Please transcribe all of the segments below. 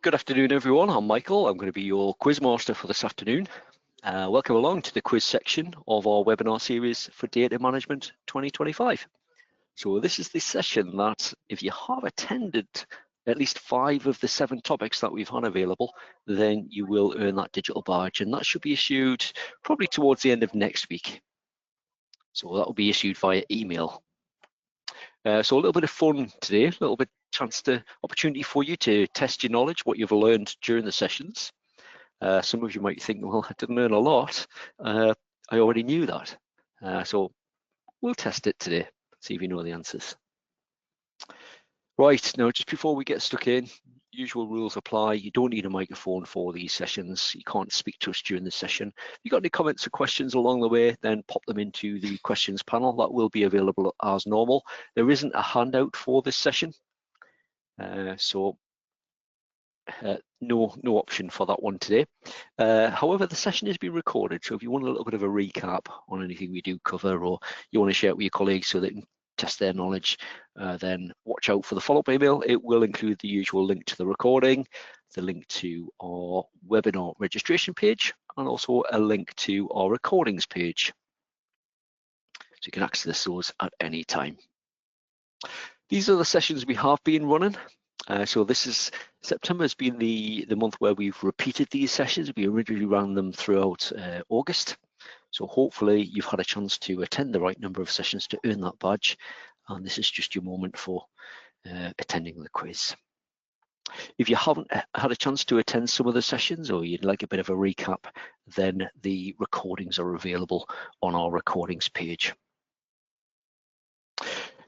Good afternoon, everyone. I'm Michael. I'm going to be your quiz master for this afternoon. Welcome along to the quiz section of our webinar series for Data Management 2025. So this is the session that if you have attended at least 5 of the 7 topics that we've had available, then you will earn that digital badge, and that should be issued probably towards the end of next week. So that will be issued via email. So a little bit of fun today, a little bit opportunity for you to test your knowledge, what you've learned during the sessions. Some of you might think, well, I didn't learn a lot. I already knew that. So we'll test it today, see if you know the answers. Right, now just before we get stuck in, usual rules apply. You don't need a microphone for these sessions. You can't speak to us during the session. If you've got any comments or questions along the way, then pop them into the questions panel. That will be available as normal. There isn't a handout for this session, so no option for that one today. However, the session is being recorded, so if you want a little bit of a recap on anything we do cover, or you want to share it with your colleagues so they can test their knowledge, then watch out for the follow-up email. It will include the usual link to the recording, the link to our webinar registration page, and also a link to our recordings page. So you can access those at any time. These are the sessions we have been running. So September has been the month where we've repeated these sessions. We originally ran them throughout August. So hopefully you've had a chance to attend the right number of sessions to earn that badge. And this is just your moment for attending the quiz. If you haven't had a chance to attend some of the sessions, or you'd like a bit of a recap, then the recordings are available on our recordings page.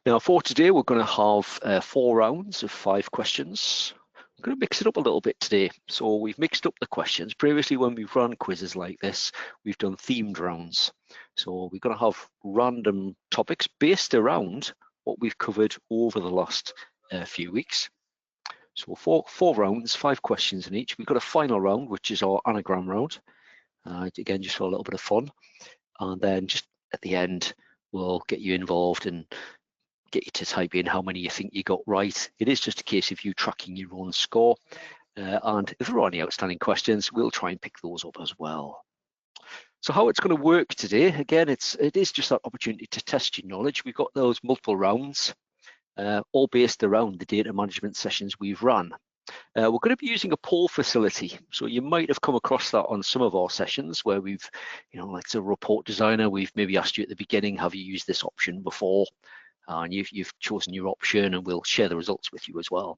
Now for today, we're going to have 4 rounds of 5 questions. I'm going to mix it up a little bit today. So we've mixed up the questions. Previously, when we've run quizzes like this, we've done themed rounds. So we're going to have random topics based around what we've covered over the last few weeks. So 4 rounds, 5 questions in each. We've got a final round, which is our anagram round. Again, just for a little bit of fun. And then just at the end, we'll get you involved and get you to type in how many you think you got right. It is just a case of you tracking your own score. And if there are any outstanding questions, we'll try and pick those up as well. So how it's going to work today, again, it is just that opportunity to test your knowledge. We've got those multiple rounds, all based around the data management sessions we've run. We're going to be using a poll facility. So you might have come across that on some of our sessions where we've, like as a report designer, we've maybe asked you at the beginning, have you used this option before? And you've chosen your option, and we'll share the results with you as well.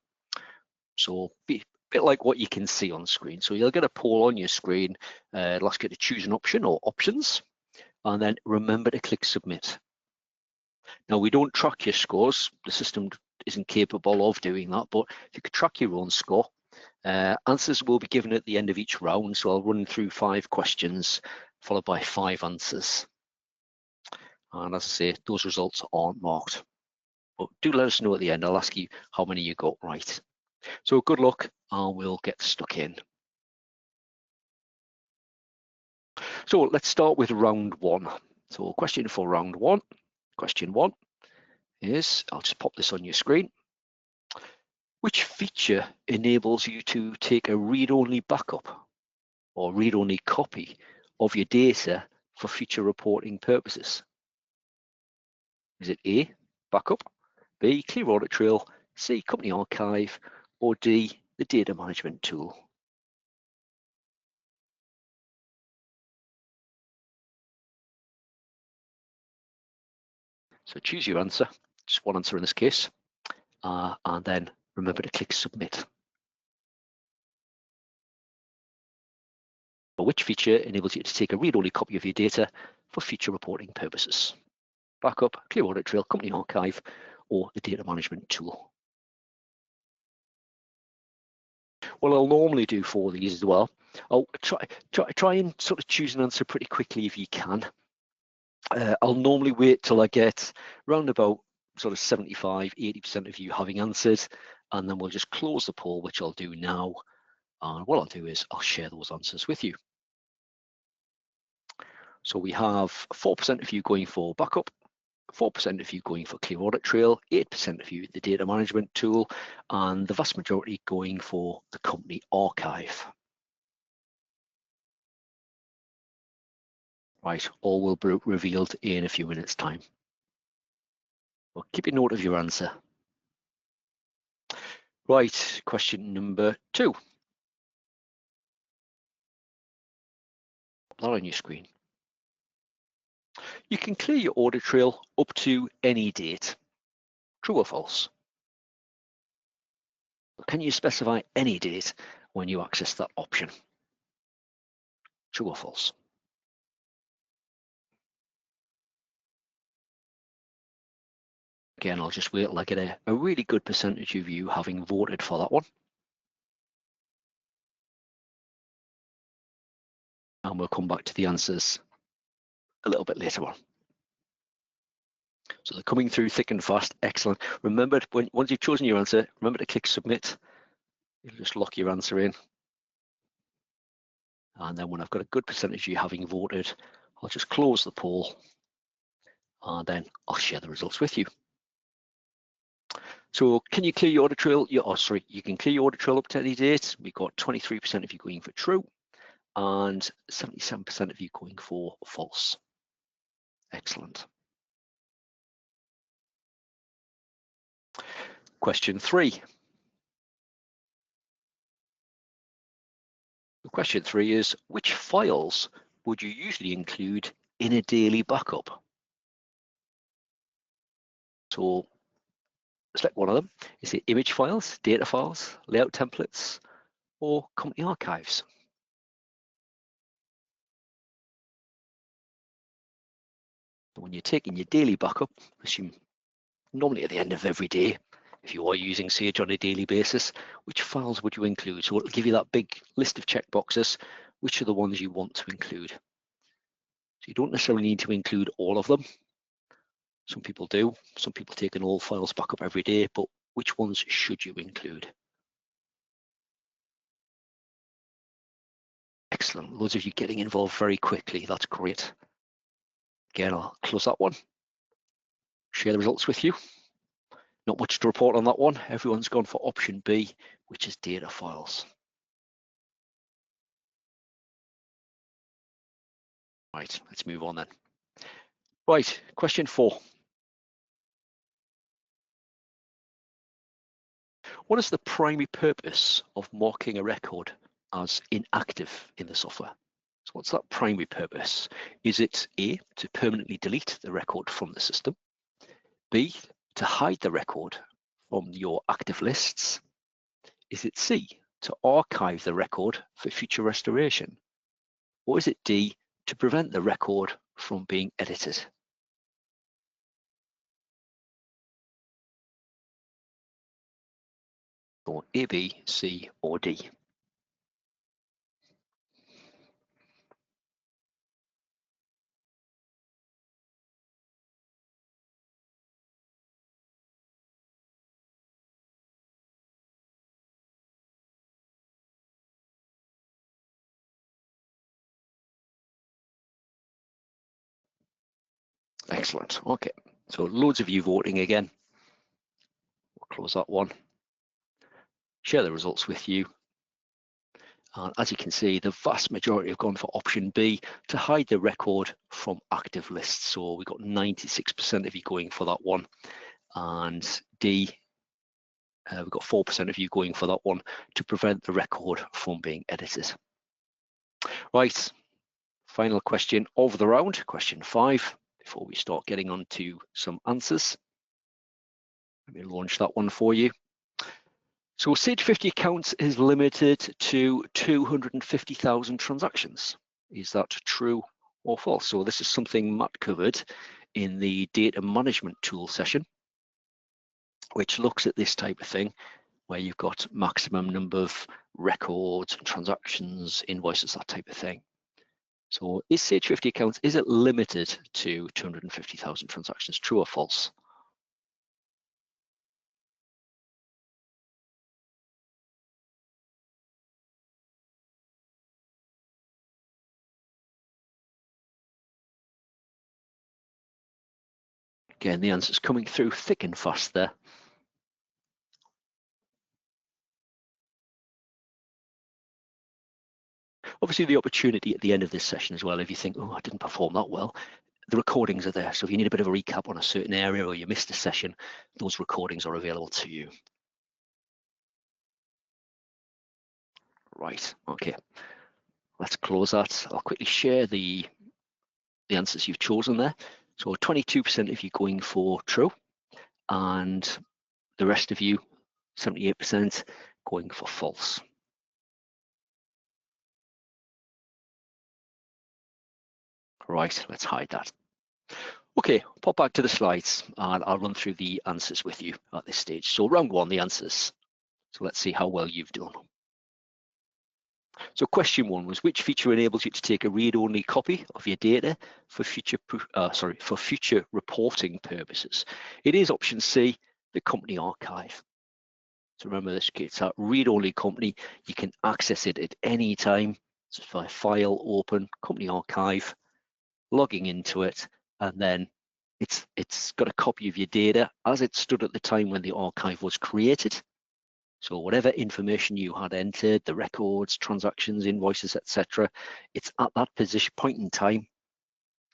So be a bit like what you can see on screen. So you'll get a poll on your screen. It'll ask you to choose an option or options, and then remember to click submit. Now we don't track your scores. The system isn't capable of doing that, but if you could track your own score, answers will be given at the end of each round. So I'll run through 5 questions followed by 5 answers. And as I say, those results aren't marked. But do let us know at the end. I'll ask you how many you got right. So good luck, and we'll get stuck in. So let's start with round 1. So question for round 1. Question 1 is, I'll just pop this on your screen. Which feature enables you to take a read-only backup or read-only copy of your data for future reporting purposes? Is it A, backup, B, clear audit trail, C, company archive, or D, the data management tool? So choose your answer, just one answer in this case, and then remember to click submit. But which feature enables you to take a read-only copy of your data for future reporting purposes? Backup, clear audit trail, company archive, or the data management tool? What I'll normally do for these as well, I'll try and sort of choose an answer pretty quickly if you can. I'll normally wait till I get around about sort of 75, 80% of you having answered, and then we'll just close the poll, which I'll do now. And what I'll do is I'll share those answers with you. So we have 4% of you going for backup, 4% of you going for Clear Audit Trail, 8% of you the data management tool, and the vast majority going for the company archive. Right, all will be revealed in a few minutes' time. Well, keep a note of your answer. Right, question number 2. Put that on your screen. You can clear your audit trail up to any date. True or false? Can you specify any date when you access that option? True or false? Again, I'll just wait till I get a really good percentage of you having voted for that one. And we'll come back to the answers a little bit later on. So they're coming through thick and fast. Excellent. Remember, once you've chosen your answer, remember to click submit. You'll just lock your answer in. And then when I've got a good percentage of you having voted, I'll just close the poll and then I'll share the results with you. So can you clear your audit trail? You can clear your audit trail up to any date. We've got 23% of you going for true and 77% of you going for false. Excellent. Question 3. Question 3 is, which files would you usually include in a daily backup? So select one of them. Is it image files, data files, layout templates, or company archives? When you're taking your daily backup, assume normally at the end of every day, if you are using Sage on a daily basis, which files would you include? So it'll give you that big list of checkboxes. Which are the ones you want to include? So you don't necessarily need to include all of them. Some people do. Some people take an all files backup every day, but which ones should you include? Excellent. Loads of you getting involved very quickly. That's great. Again, I'll close that one. Share the results with you. Not much to report on that one. Everyone's gone for option B, which is data files. Right, let's move on then. Right, question 4. What is the primary purpose of marking a record as inactive in the software? So what's that primary purpose? Is it A, to permanently delete the record from the system? B, to hide the record from your active lists? Is it C, to archive the record for future restoration? Or is it D, to prevent the record from being edited? Or A, B, C, or D? Excellent. Okay, so loads of you voting again. We'll close that one. Share the results with you. And as you can see, the vast majority have gone for option B, to hide the record from active lists. So we've got 96% of you going for that one. And D, we've got 4% of you going for that one, to prevent the record from being edited. Right, final question of the round, question 5, before we start getting on to some answers. Let me launch that one for you. So Sage 50 accounts is limited to 250,000 transactions. Is that true or false? So this is something Matt covered in the data management tool session, which looks at this type of thing, where you've got maximum number of records, transactions, invoices, that type of thing. So is Sage 50 accounts, is it limited to 250,000 transactions, true or false? Again, the answer's coming through thick and fast there. Obviously, the opportunity at the end of this session as well, if you think, oh, I didn't perform that well, the recordings are there. So if you need a bit of a recap on a certain area or you missed a session, those recordings are available to you. Right, okay. Let's close that. I'll quickly share the answers you've chosen there. So 22% of you going for true, and the rest of you, 78%, going for false. Right, let's hide that. Okay, pop back to the slides and I'll run through the answers with you at this stage. So round one, the answers. So let's see how well you've done. So question one was, which feature enables you to take a read-only copy of your data for future reporting purposes? It is option C, the company archive. So remember this, it's a read-only company. You can access it at any time. So by file, open, company archive, logging into it, and then it's got a copy of your data as it stood at the time when the archive was created. So whatever information you had entered, the records, transactions, invoices, etc., it's at that point in time.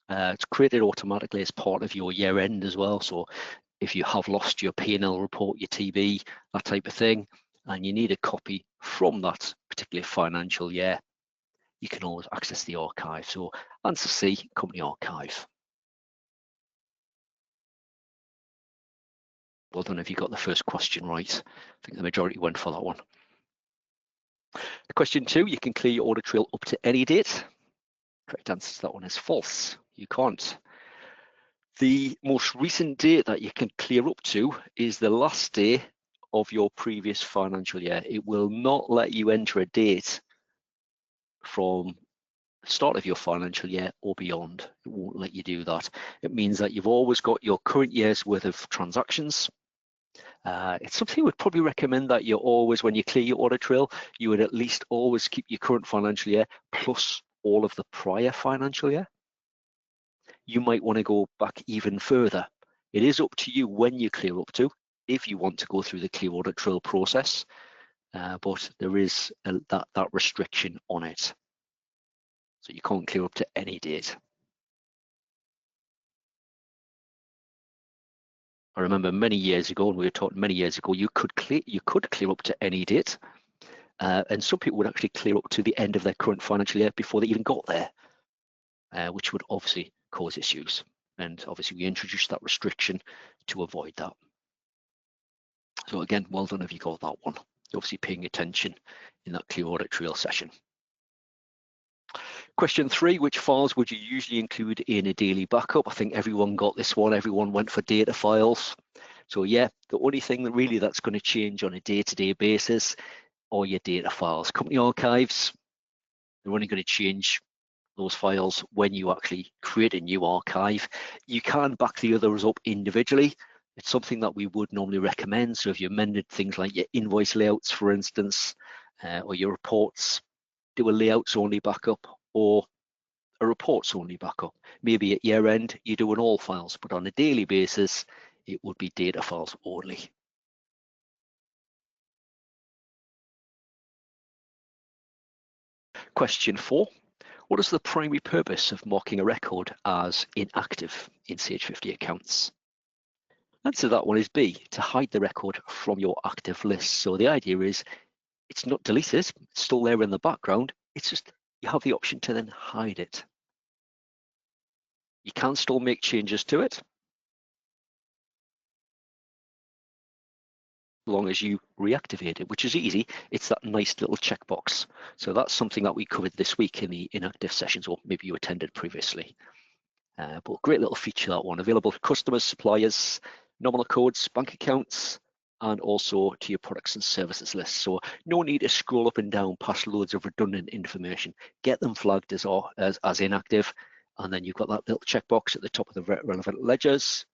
It's created automatically as part of your year end as well. So if you have lost your P&L report, your TB, that type of thing, and you need a copy from that particular financial year, you can always access the archive. So answer C, company archive. Well done if you got the first question right. I think the majority went for that one. Question two, you can clear your audit trail up to any date. Correct answer to that one is false. You can't. The most recent date that you can clear up to is the last day of your previous financial year. It will not let you enter a date from the start of your financial year or beyond. It won't let you do that. It means that you've always got your current year's worth of transactions. It's something I would probably recommend that you always, when you clear your audit trail, you would at least always keep your current financial year plus all of the prior financial year. You might want to go back even further. It is up to you when you clear up to, if you want to go through the clear audit trail process, but there is that restriction on it. So you can't clear up to any date. I remember many years ago, and we were talking many years ago, you could clear up to any date, and some people would actually clear up to the end of their current financial year before they even got there, which would obviously cause issues. And obviously, we introduced that restriction to avoid that. So again, well done if you got that one. You're obviously paying attention in that clear audit trail session. Question three, which files would you usually include in a daily backup? I think everyone got this one. Everyone went for data files. So yeah, the only thing that really that's going to change on a day-to-day basis are your data files. Company archives, they're only going to change those files when you actually create a new archive. You can back the others up individually. It's something that we would normally recommend. So if you amended things like your invoice layouts, for instance, or your reports, do a layouts only backup or a reports only backup. Maybe at year end, you do an all files, but on a daily basis, it would be data files only. Question four, what is the primary purpose of marking a record as inactive in Sage 50 accounts? Answer to that one is B, to hide the record from your active list. So the idea is it's not deleted, it's still there in the background. It's just you have the option to then hide it. You can still make changes to it, as long as you reactivate it, which is easy. It's that nice little checkbox. So that's something that we covered this week in the inactive sessions, or maybe you attended previously. But great little feature, that one. Available to customers, suppliers, nominal codes, bank accounts, and also to your products and services list. So no need to scroll up and down past loads of redundant information. Get them flagged as inactive, and then you've got that little checkbox at the top of the relevant ledgers,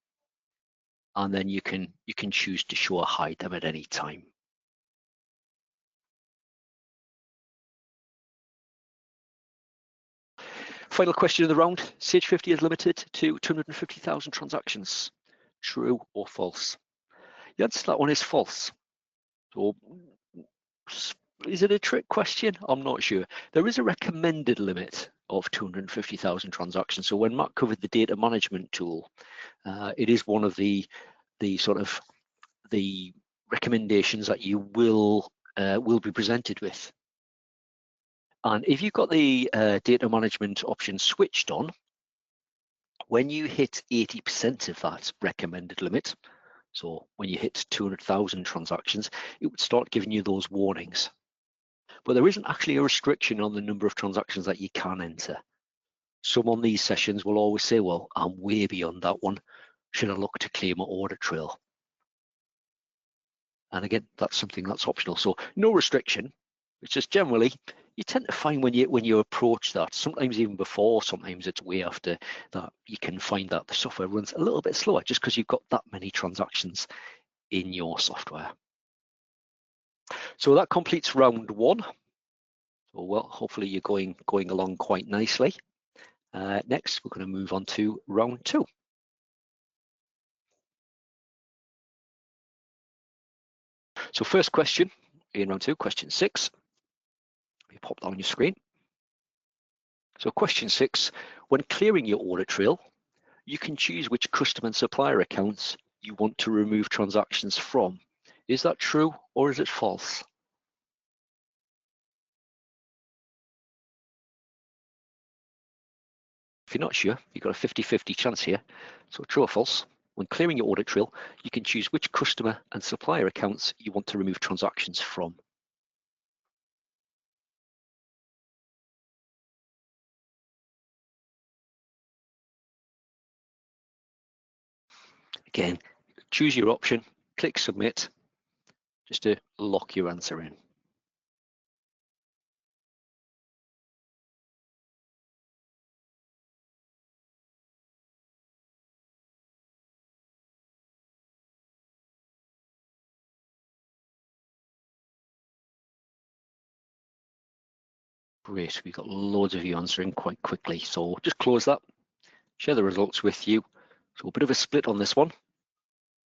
and then you can choose to show or hide them at any time. Final question of the round. Sage 50 is limited to 250,000 transactions. True or false? The answer to that one is false. So is it a trick question? I'm not sure. There is a recommended limit of 250,000 transactions. So when Matt covered the data management tool, it is one of the sort of the recommendations that you will be presented with. And if you've got the data management option switched on, when you hit 80% of that recommended limit, so when you hit 200,000 transactions, it would start giving you those warnings. But there isn't actually a restriction on the number of transactions that you can enter. Some on these sessions will always say, well, I'm way beyond that one. Should I look to clear my audit trail? And again, that's something that's optional. So no restriction. It's just generally, you tend to find when you approach that, sometimes even before, sometimes it's way after that, you can find that the software runs a little bit slower just because you've got that many transactions in your software. So that completes round one. So well, hopefully you're going along quite nicely. Next, we're going to move on to round two. So first question in round two, question 6. You pop that on your screen. So question 6, when clearing your audit trail, you can choose which customer and supplier accounts you want to remove transactions from. Is that true or is it false? If you're not sure, you've got a 50-50 chance here. So true or false? When clearing your audit trail, you can choose which customer and supplier accounts you want to remove transactions from. Again, choose your option, click submit, just to lock your answer in. Great, we've got loads of you answering quite quickly. So just close that, share the results with you. So a bit of a split on this one.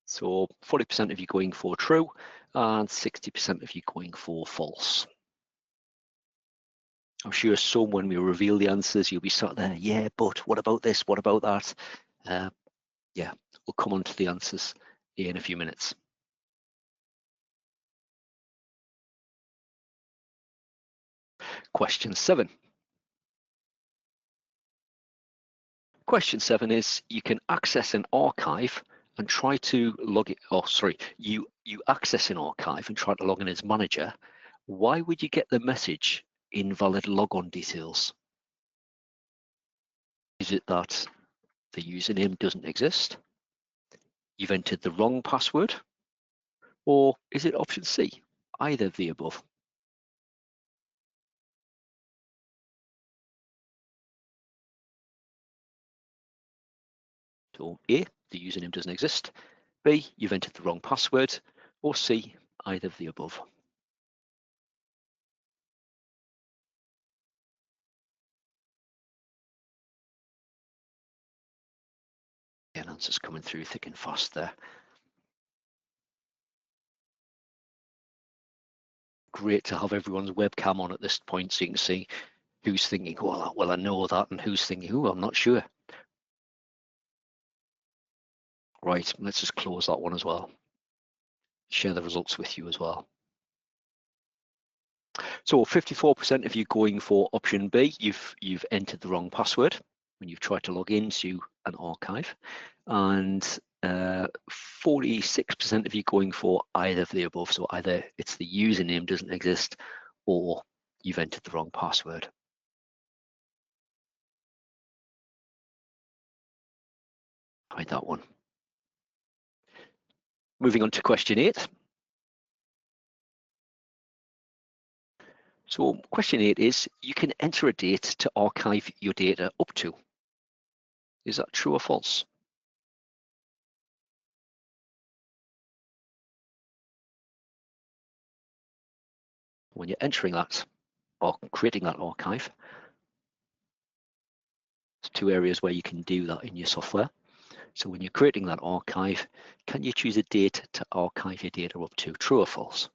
So 40% of you going for true and 60% of you going for false. I'm sure some, when we reveal the answers, you'll be sat there, yeah, but what about this? What about that? Yeah, we'll come on to the answers in a few minutes. Question 7. Question 7 is, you can access an archive and try to log it, oh, sorry, you access an archive and try to log in as manager. Why would you get the message invalid logon details? Is it that the username doesn't exist? You've entered the wrong password? Or is it option C, either of the above? So A, the username doesn't exist. B, you've entered the wrong password. Or C, either of the above. And answers coming through thick and fast there. Great to have everyone's webcam on at this point so you can see who's thinking, well, I know that, and who's thinking, oh, I'm not sure. Right, let's just close that one as well. Share the results with you as well. So 54% of you going for option B, you've entered the wrong password when you've tried to log into an archive, and 46% of you going for either of the above. So either it's the username doesn't exist or you've entered the wrong password. Hide that one. Moving on to question 8. So question 8 is, you can enter a date to archive your data up to. Is that true or false? When you're entering that or creating that archive, there's 2 areas where you can do that in your software. So when you're creating that archive, can you choose a date to archive your data up to, true or false?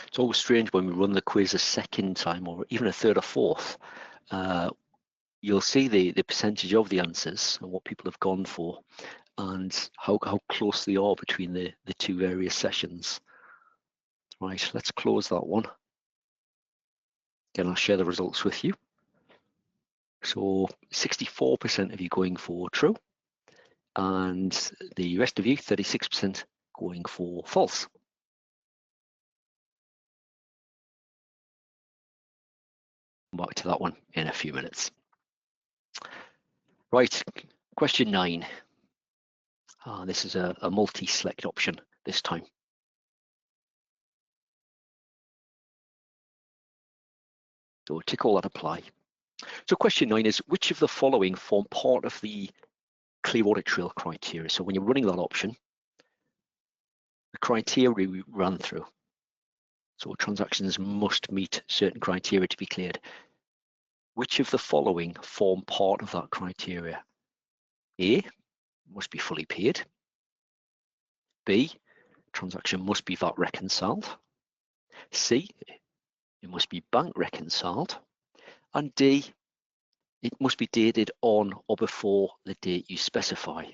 It's always strange when we run the quiz a second time or even a third or fourth. You'll see the percentage of the answers and what people have gone for and how close they are between the two various sessions. Right, let's close that one. Again, I'll share the results with you. So 64% of you going for true and the rest of you, 36% going for false. Back to that one in a few minutes. Right, question 9. This is a multi-select option this time. So tick all that apply. So question 9 is, which of the following form part of the clear audit trail criteria? So when you're running that option, the criteria we ran through. So transactions must meet certain criteria to be cleared. Which of the following form part of that criteria? A, must be fully paid. B, transaction must be VAT reconciled. C, it must be bank reconciled. And D, it must be dated on or before the date you specify.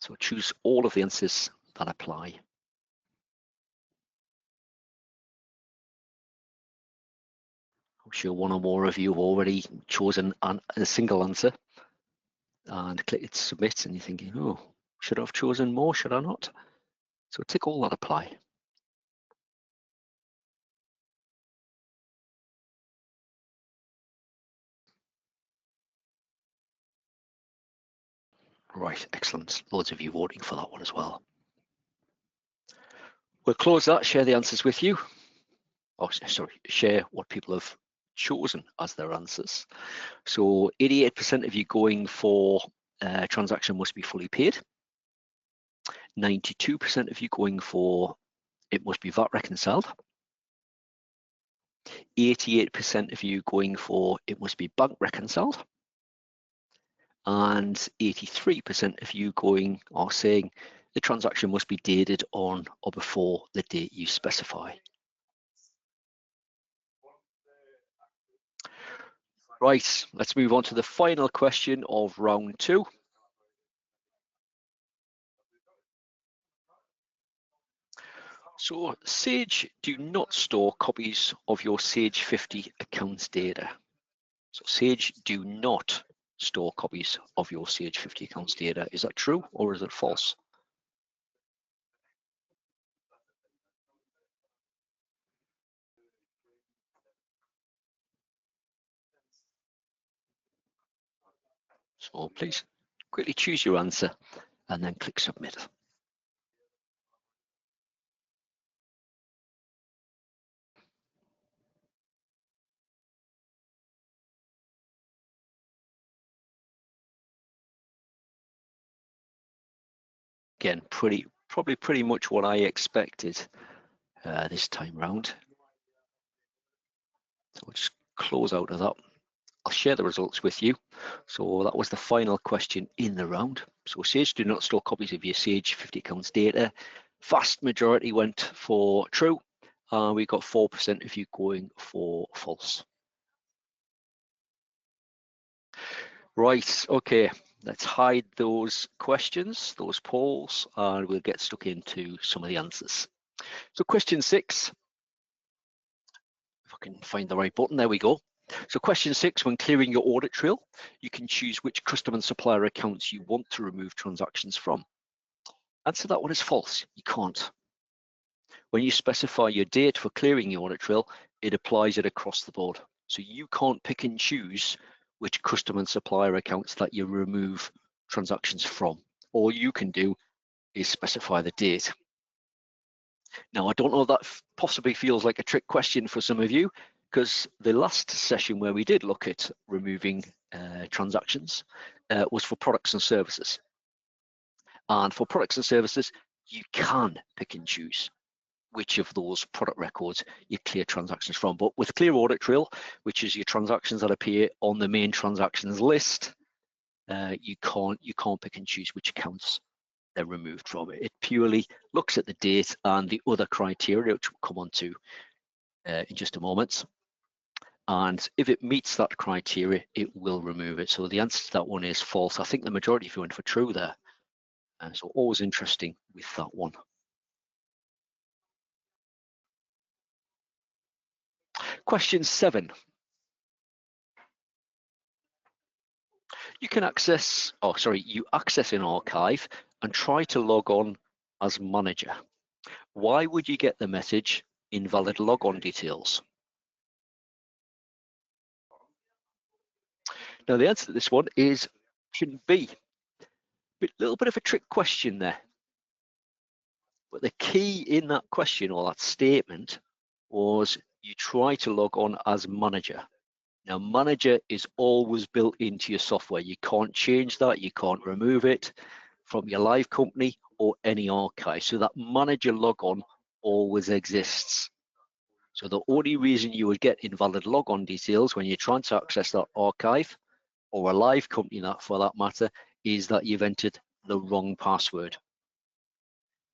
So choose all of the answers that apply. I'm sure one or more of you have already chosen a single answer and clicked submit and you're thinking, oh, should I have chosen more, should I not? So tick all that apply. Right, excellent. Loads of you voting for that one as well. We'll close that, share the answers with you. Oh, sorry, share what people have chosen as their answers. So 88% of you going for transaction must be fully paid. 92% of you going for it must be VAT reconciled. 88% of you going for it must be bank reconciled. And 83% of you going or saying the transaction must be dated on or before the date you specify. Right, let's move on to the final question of round 2. So Sage do not store copies of your Sage 50 accounts data. So Sage do not store copies of your Sage 50 accounts data. Is that true or is it false? So please quickly choose your answer and then click submit. Again, probably pretty much what I expected this time round. So we'll just close out of that. I'll share the results with you. So that was the final question in the round. So Sage do not store copies of your Sage 50 accounts data. Vast majority went for true. We got 4% of you going for false. Right, okay, let's hide those questions, those polls, and we'll get stuck into some of the answers. So question 6, if I can find the right button, there we go. So question 6, when clearing your audit trail, you can choose which customer and supplier accounts you want to remove transactions from. Answer that one is false, you can't. When you specify your date for clearing your audit trail, it applies it across the board. So you can't pick and choose which customer and supplier accounts that you remove transactions from. All you can do is specify the date. Now, I don't know if that possibly feels like a trick question for some of you, because the last session where we did look at removing transactions was for products and services. And for products and services, you can pick and choose which of those product records you clear transactions from. But with Clear Audit Trail, which is your transactions that appear on the main transactions list, you can't pick and choose which accounts they're removed from. It purely looks at the date and the other criteria, which we'll come on to in just a moment. And if it meets that criteria, it will remove it. So the answer to that one is false. I think the majority of you went for true there. So always interesting with that one. Question 7. You access an archive and try to log on as manager. Why would you get the message invalid logon details? Now the answer to this one is option B. A little bit of a trick question there. But the key in that question or that statement was you try to log on as manager. Now, manager is always built into your software. You can't change that. You can't remove it from your live company or any archive. So that manager logon always exists. So the only reason you would get invalid logon details when you're trying to access that archive or a live company for that matter is that you've entered the wrong password.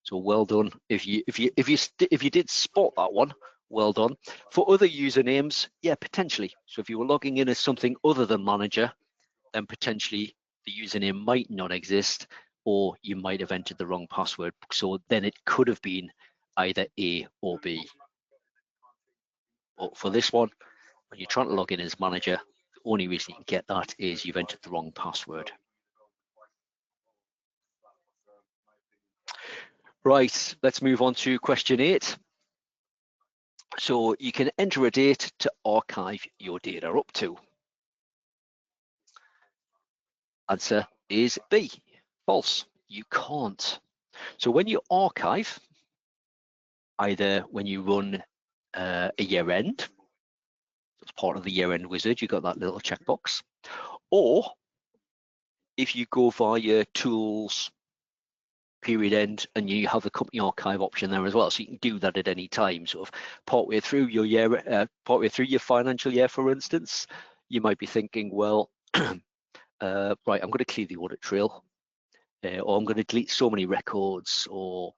So well done. If you did spot that one, well done. For other usernames, yeah, potentially. So if you were logging in as something other than manager, then potentially the username might not exist, or you might have entered the wrong password. So then it could have been either A or B. But for this one, when you're trying to log in as manager, the only reason you can get that is you've entered the wrong password. Right, let's move on to question 8. So you can enter a date to archive your data up to. Answer is B, false. You can't. So when you archive, either when you run a year end, as part of the year end wizard, you've got that little checkbox, or if you go via tools, period end, and you have the company archive option there as well, so you can do that at any time. Sort of partway through your year, partway through your financial year, for instance, you might be thinking, well, right, I'm going to clear the audit trail, or I'm going to delete so many records, or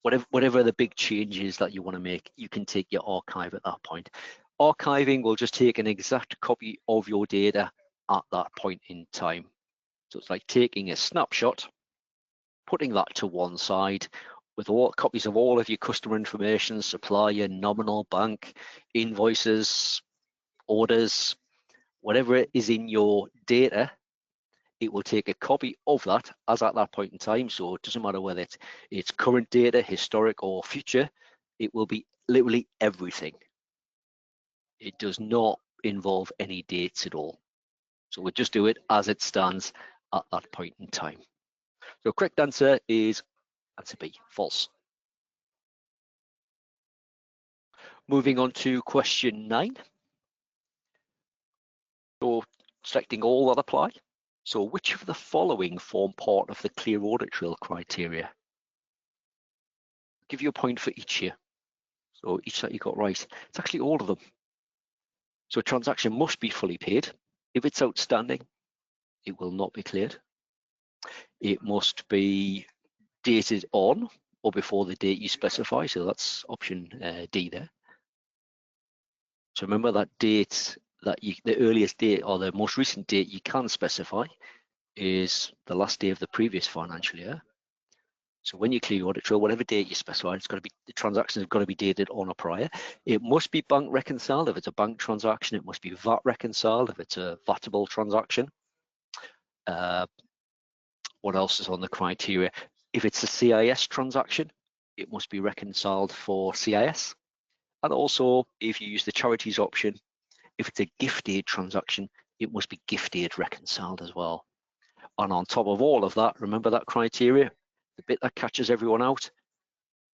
whatever the big changes that you want to make. You can take your archive at that point. Archiving will just take an exact copy of your data at that point in time. So it's like taking a snapshot, putting that to one side with all copies of all of your customer information, supplier, nominal, bank, invoices, orders, whatever it is in your data, it will take a copy of that as at that point in time. So it doesn't matter whether it's current data, historic, or future, it will be literally everything. It does not involve any dates at all. So we'll just do it as it stands at that point in time. So correct answer is answer B, false. Moving on to question 9. So selecting all that apply. So which of the following form part of the Clear Audit Trail criteria? I'll give you a point for each here. So each that you got right, it's actually all of them. So a transaction must be fully paid. If it's outstanding, it will not be cleared. It must be dated on or before the date you specify. So that's option D there. So remember that date, the earliest date or the most recent date you can specify is the last day of the previous financial year. So when you clear your audit trail, whatever date you specify, it's got to be, the transactions have got to be dated on or prior. It must be bank reconciled if it's a bank transaction. It must be VAT reconciled if it's a VATable transaction. What else is on the criteria? If it's a CIS transaction, it must be reconciled for CIS. And also, if you use the charities option, if it's a gift aid transaction, it must be gift aid reconciled as well. And on top of all of that, remember that criteria, the bit that catches everyone out,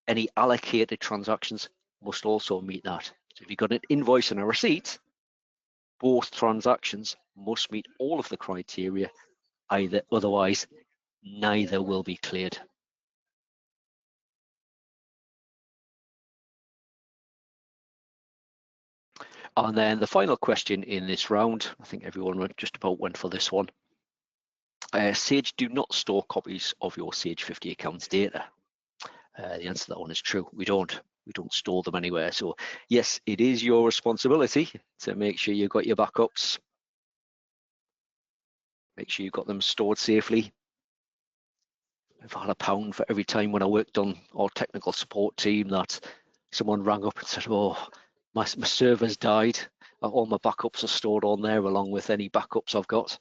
any allocated transactions must also meet that. So if you've got an invoice and a receipt, both transactions must meet all of the criteria, otherwise neither will be cleared. And then the final question in this round, I think everyone just about went for this one. Sage do not store copies of your Sage 50 accounts data. The answer to that one is true. We don't store them anywhere. So yes, it is your responsibility to make sure you've got your backups. Make sure you've got them stored safely. I've had £1 for every time when I worked on our technical support team that someone rang up and said, oh, my server's died. All my backups are stored on there along with any backups I've got.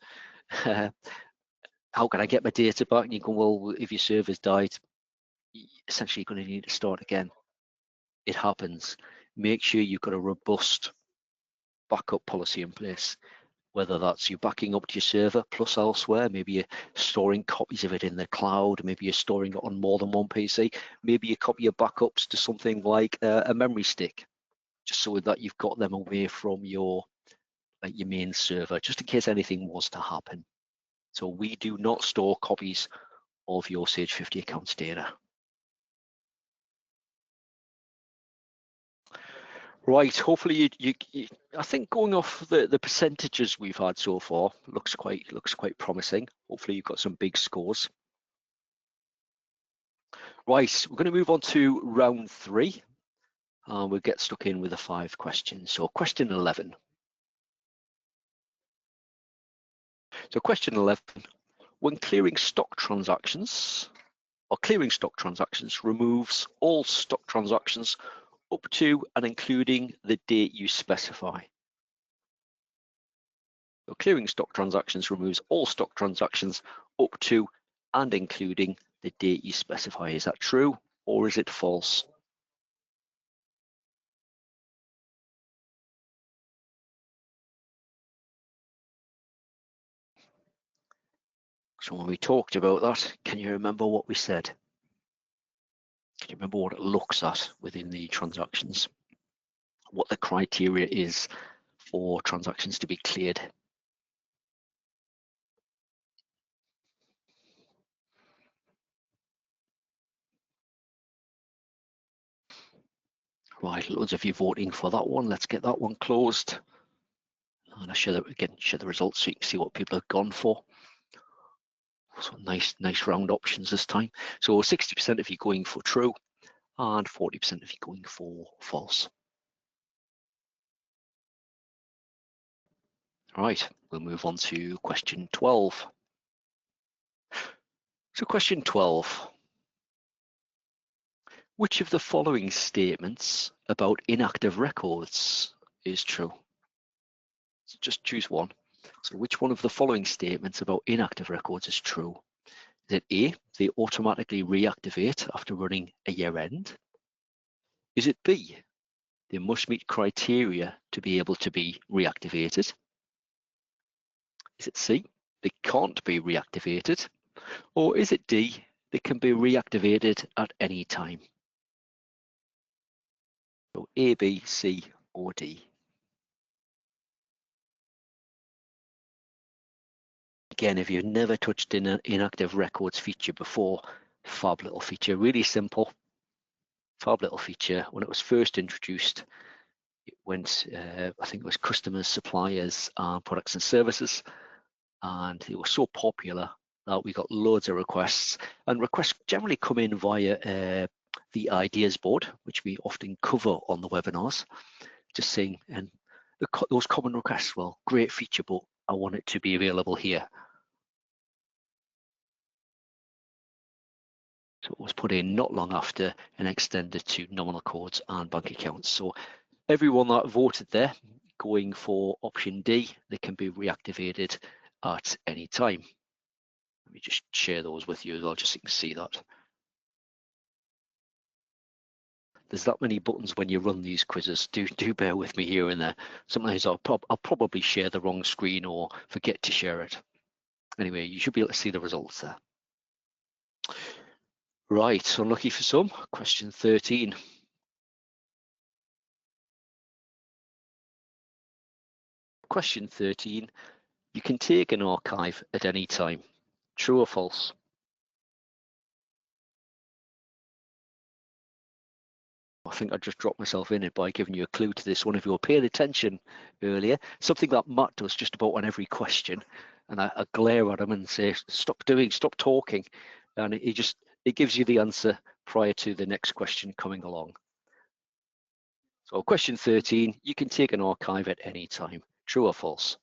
How can I get my data back? And you go, well, if your server's died, essentially you're going to need to start again. It happens. Make sure you've got a robust backup policy in place, whether that's you backing up to your server plus elsewhere, maybe you're storing copies of it in the cloud, maybe you're storing it on more than one PC, maybe you copy your backups to something like a memory stick, just so that you've got them away from your main server, just in case anything was to happen. So we do not store copies of your Sage 50 accounts data. Right, hopefully I think going off the percentages we've had so far looks quite promising. Hopefully you've got some big scores. Right, we're going to move on to round 3 and we'll get stuck in with the 5 questions. So question 11. So question 11, when clearing stock transactions removes all stock transactions up to and including the date you specify. So clearing stock transactions removes all stock transactions up to and including the date you specify. Is that true or is it false? So when we talked about that, can you remember what we said? Can you remember what it looks at within the transactions? What the criteria is for transactions to be cleared? Right, loads of you voting for that one. Let's get that one closed. And I share the results so you can see what people have gone for. So nice round options this time. So 60% if you're going for true and 40% if you're going for false. All right, we'll move on to question 12. So question 12. Which of the following statements about inactive records is true? So just choose one. So which one of the following statements about inactive records is true? Is it A, they automatically reactivate after running a year end? Is it B, they must meet criteria to be able to be reactivated? Is it C, they can't be reactivated? Or is it D, they can be reactivated at any time? So A, B, C, or D. Again, if you've never touched an inactive records feature before, fab little feature, really simple. Fab little feature. When it was first introduced, it went, I think it was customers, suppliers, products and services. And it was so popular that we got loads of requests. And requests generally come in via the ideas board, which we often cover on the webinars. Just saying, and those common requests, well, great feature, but I want it to be available here. So it was put in not long after and extended to nominal codes and bank accounts. So everyone that voted there going for option D, they can be reactivated at any time. Let me just share those with you as well, just so you can see that. there's that many buttons when you run these quizzes. Do bear with me here and there. Sometimes I'll probably share the wrong screen or forget to share it. Anyway, you should be able to see the results there. Right, unlucky for some. Question 13. Question 13. You can take an archive at any time. True or false? I think I just dropped myself in it by giving you a clue to this one. If you were paying attention earlier, something that Matt does just about on every question, and I glare at him and say, stop talking. And it gives you the answer prior to the next question coming along. So question 13, you can take an archive at any time. True or false?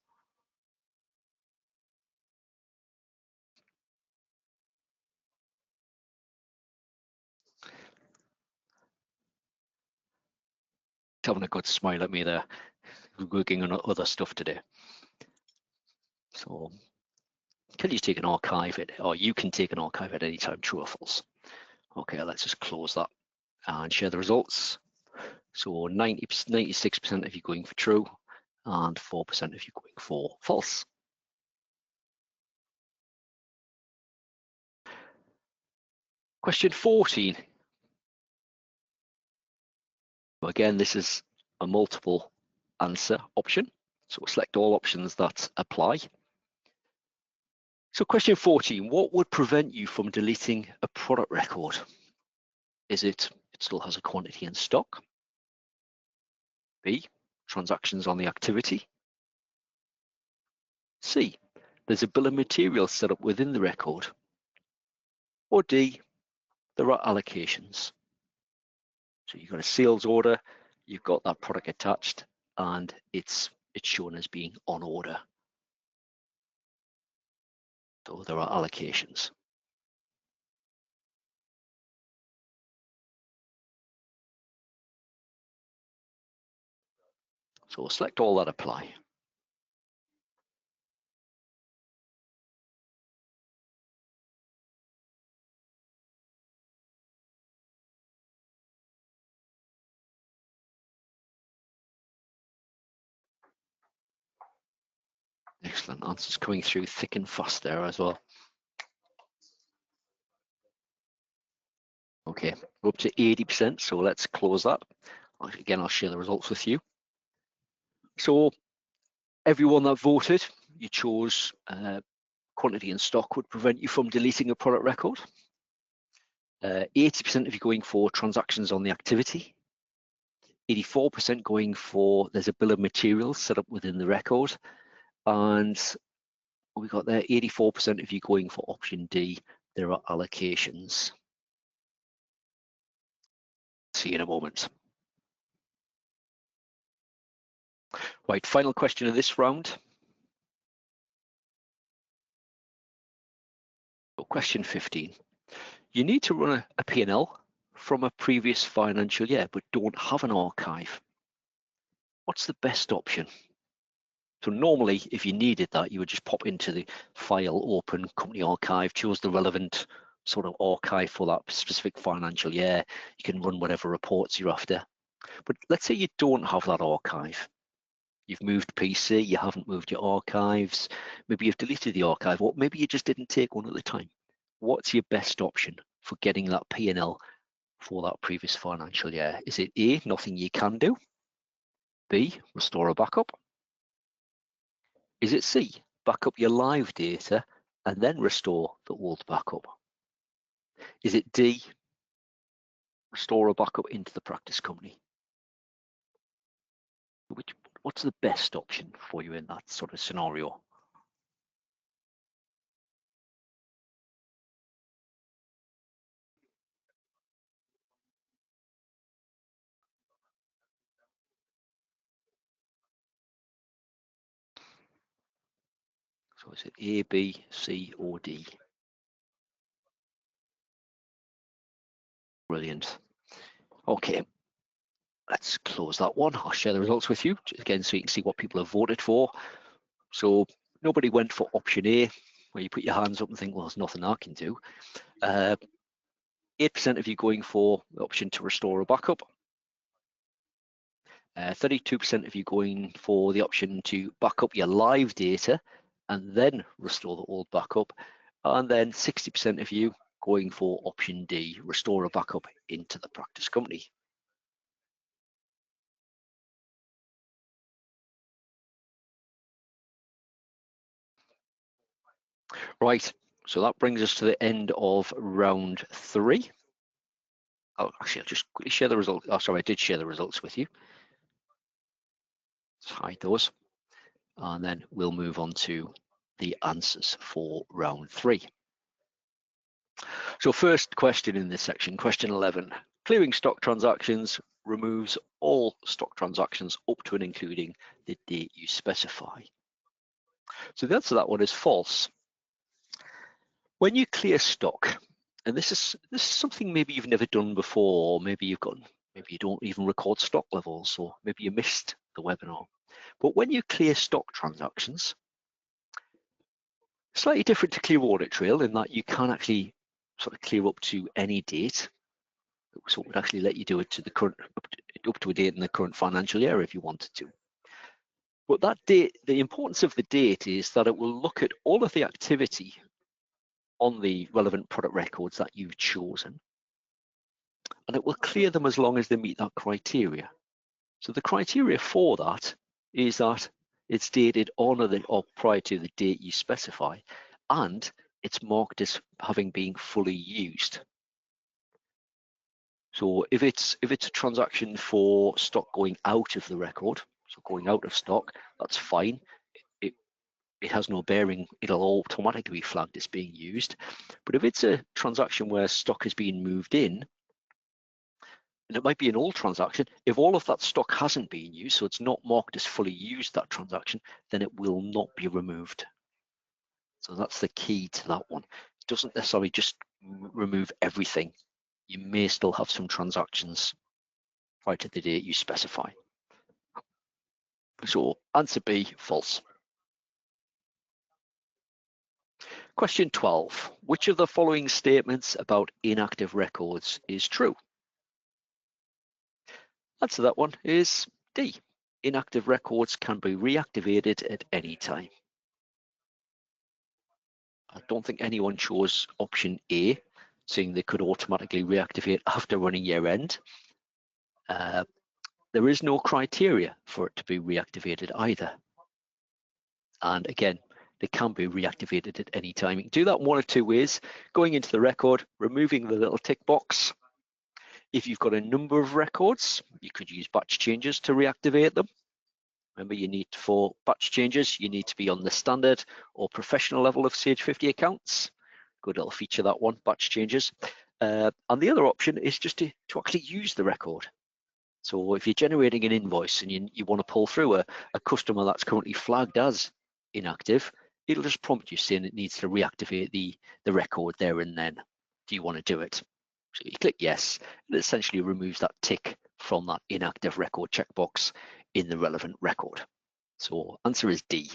Having a good smile at me there. We're working on other stuff today. So can you take an archive or you can take an archive at any time, true or false? Okay, let's just close that and share the results. So 96% of you going for true and 4% of you going for false. Question 14. Again, this is a multiple answer option. So select all options that apply. So question 14, what would prevent you from deleting a product record? Is it still has a quantity in stock? B, transactions on the activity? C, there's a bill of materials set up within the record? Or D, there are allocations? So you've got a sales order, you've got that product attached, and it's shown as being on order. So there are allocations. So we'll select all that apply. Excellent, answers coming through thick and fast there as well. Okay, we're up to 80%, so let's close that. Again, I'll share the results with you. So everyone that voted, you chose quantity in stock would prevent you from deleting a product record. 80% of you going for transactions on the activity. 84% going for there's a bill of materials set up within the record. And we got there 84% of you going for option D, there are allocations. See you in a moment. Right, final question of this round. So question 15. You need to run a P&L from a previous financial year, but don't have an archive. What's the best option? So normally, if you needed that, you would just pop into the file, open company archive, choose the relevant sort of archive for that specific financial year. You can run whatever reports you're after. But let's say you don't have that archive. You've moved PC, you haven't moved your archives. Maybe you've deleted the archive, or maybe you just didn't take one at the time. What's your best option for getting that P&L for that previous financial year? Is it A, nothing you can do? B, restore a backup? Is it C, back up your live data and then restore the old backup? Is it D, restore a backup into the practice company? What's the best option for you in that sort of scenario? So is it A, B, C, or D? Brilliant. Okay, let's close that one. I'll share the results with you again so you can see what people have voted for. So nobody went for option A, where you put your hands up and think, well, there's nothing I can do. 8% of you going for the option to restore a backup. 32% of you going for the option to back up your live data and then restore the old backup, and then 60% of you going for option D, restore a backup into the practice company. Right, so that brings us to the end of round 3. Oh, actually, I'll just quickly share the results. Oh, sorry, I did share the results with you. Let's hide those. And then we'll move on to the answers for round 3. So first question in this section, question 11. Clearing stock transactions removes all stock transactions up to and including the date you specify. So the answer to that one is false. When you clear stock, and this is something maybe you've never done before, or maybe you don't even record stock levels, or maybe you missed the webinar. But when you clear stock transactions, slightly different to Clear Audit Trail in that you can actually sort of clear up to any date. So it would actually let you do it to the current up to a date in the current financial year if you wanted to. But that date, the importance of the date is that it will look at all of the activity on the relevant product records that you've chosen, and it will clear them as long as they meet that criteria. So the criteria for that is that it's dated on or prior to the date you specify, and it's marked as having been fully used. So if it's a transaction for stock going out of the record, so going out of stock, that's fine. It has no bearing. It'll automatically be flagged as being used. But if it's a transaction where stock is being moved in, and it might be an old transaction, if all of that stock hasn't been used, so it's not marked as fully used, that transaction, then it will not be removed. So that's the key to that one. It doesn't necessarily just remove everything. You may still have some transactions prior to the date you specify. So answer B, false. Question 12, which of the following statements about inactive records is true? Answer that one is D. Inactive records can be reactivated at any time. I don't think anyone chose option A, saying they could automatically reactivate after running year end. There is no criteria for it to be reactivated either. And again, they can be reactivated at any time. You can do that in one of two ways: going into the record, removing the little tick box. If you've got a number of records, you could use batch changes to reactivate them. Remember, for batch changes, you need to be on the standard or professional level of Sage 50 accounts. Good little feature, that one, batch changes. And the other option is just to actually use the record. So if you're generating an invoice and you want to pull through a customer that's currently flagged as inactive, it'll just prompt you saying it needs to reactivate the record there and then. Do you want to do it? So you click yes, and it essentially removes that tick from that inactive record checkbox in the relevant record. So answer is D.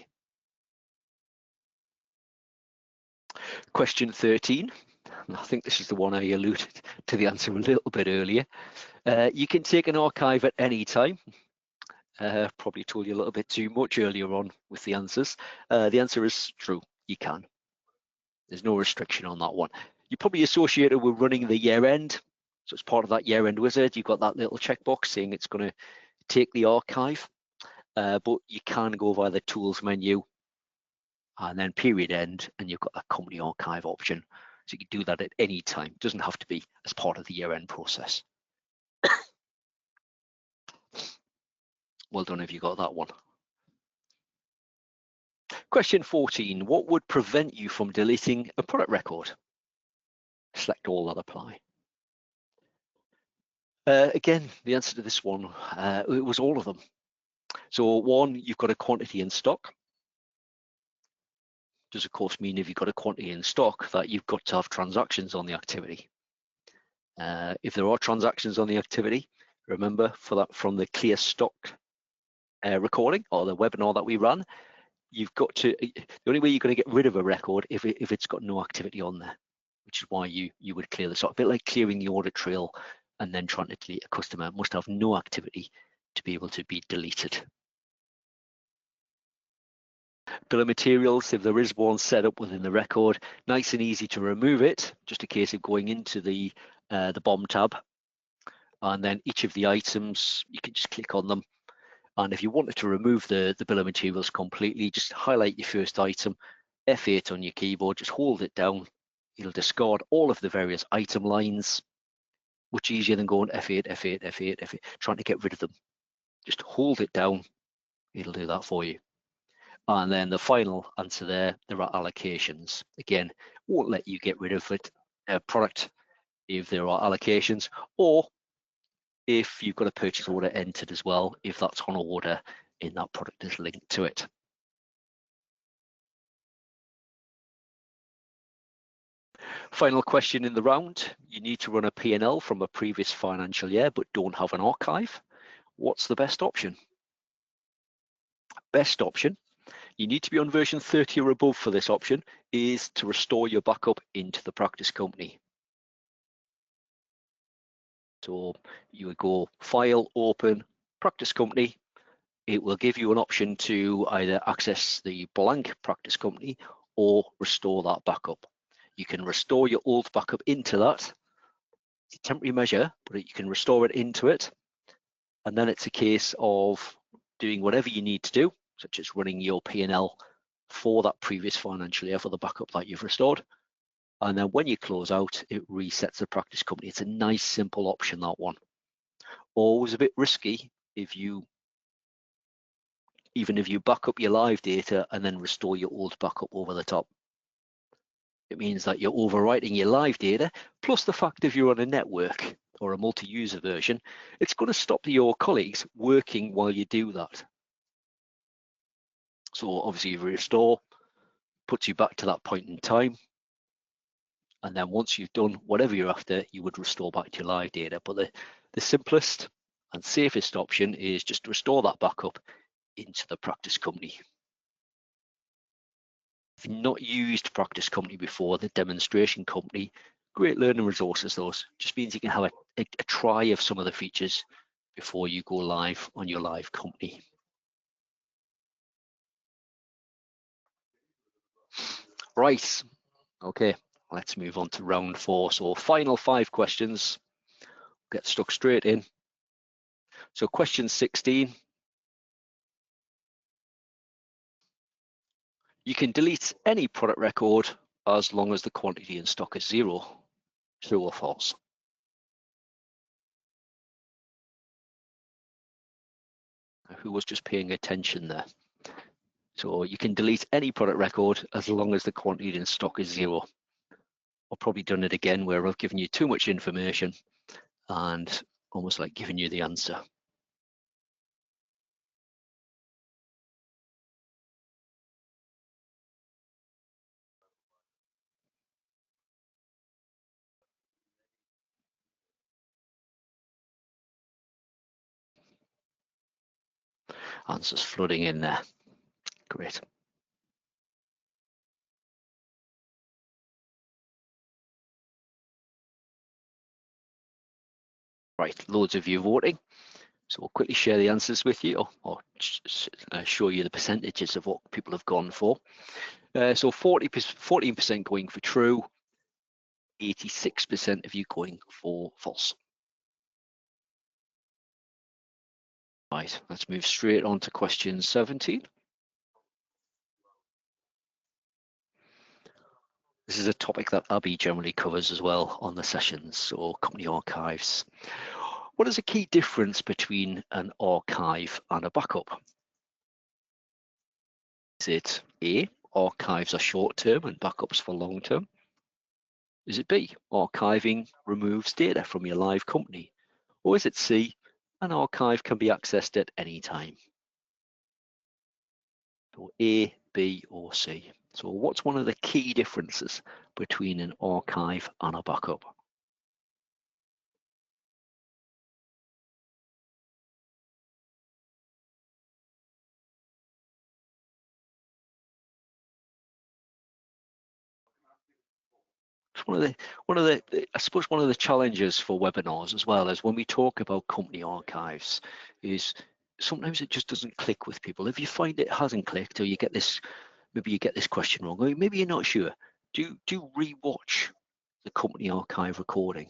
Question 13. I think this is the one I alluded to the answer a little bit earlier. You can take an archive at any time. Probably told you a little bit too much earlier on with the answers. The answer is true, you can. There's no restriction on that one. You probably associate it with running the year end. So it's part of that year end wizard. You've got that little checkbox saying it's going to take the archive, but you can go via the tools menu and then period end, and you've got that company archive option. So you can do that at any time. It doesn't have to be as part of the year end process. Well done if you got that one. Question 14, what would prevent you from deleting a product record? Select all that apply. Again, the answer to this one, it was all of them. So one, you've got a quantity in stock. Does of course mean if you've got a quantity in stock that you've got to have transactions on the activity. If there are transactions on the activity, remember for that from the clear stock recording or the webinar that we ran, you've got to, the only way you're going to get rid of a record if it's got no activity on there, which is why you would clear the stock. A bit like clearing the audit trail and then trying to delete a customer. It must have no activity to be able to be deleted. Bill of materials, if there is one set up within the record, nice and easy to remove it, just a case of going into the BOM tab, and then each of the items, you can just click on them. And if you wanted to remove the bill of materials completely, just highlight your first item, F8 on your keyboard, just hold it down. It'll discard all of the various item lines. Much easier than going F8, F8, F8, F8, trying to get rid of them. Just hold it down, it'll do that for you. And then the final answer there are allocations. Again, won't let you get rid of it, product if there are allocations, or if you've got a purchase order entered as well, if that's on order and that product is linked to it. Final question in the round. You need to run a P&L from a previous financial year but don't have an archive. What's the best option? Best option, you need to be on version 30 or above for this option, is to restore your backup into the practice company. So you would go File, Open, Practice Company. It will give you an option to either access the blank practice company or restore that backup. You can restore your old backup into that. It's a temporary measure, but you can restore it into it. And then it's a case of doing whatever you need to do, such as running your P&L for that previous financial year for the backup that you've restored. And then when you close out, it resets the practice company. It's a nice, simple option, that one. Always a bit risky even if you back up your live data and then restore your old backup over the top. It means that you're overwriting your live data, plus the fact if you're on a network or a multi-user version, it's going to stop your colleagues working while you do that. So obviously restore puts you back to that point in time. And then once you've done whatever you're after, you would restore back to your live data. But the simplest and safest option is just to restore that backup into the practice company. If you've not used practice company before, the demonstration company, great learning resources. Those just means you can have a try of some of the features before you go live on your live company. Right, okay, let's move on to round 4. So final 5 questions, get stuck straight in. So question 16. You can delete any product record as long as the quantity in stock is 0. True or false? Who was just paying attention there? So you can delete any product record as long as the quantity in stock is 0. I've probably done it again where I've given you too much information and almost like giving you the answer. Answers flooding in there. Great. Right, loads of you voting. So we'll quickly share the answers with you or show you the percentages of what people have gone for. So 14% going for true, 86% of you going for false. Right, let's move straight on to question 17. This is a topic that Abby generally covers as well on the sessions, so company archives. What is the key difference between an archive and a backup? Is it A, archives are short-term and backups for long-term? Is it B, archiving removes data from your live company? Or is it C, an archive can be accessed at any time? So A, B, or C. So what's one of the key differences between an archive and a backup? I suppose one of the challenges for webinars as well is when we talk about company archives is sometimes it just doesn't click with people. If you find it hasn't clicked, or maybe you get this question wrong, or maybe you're not sure, do re-watch the company archive recording.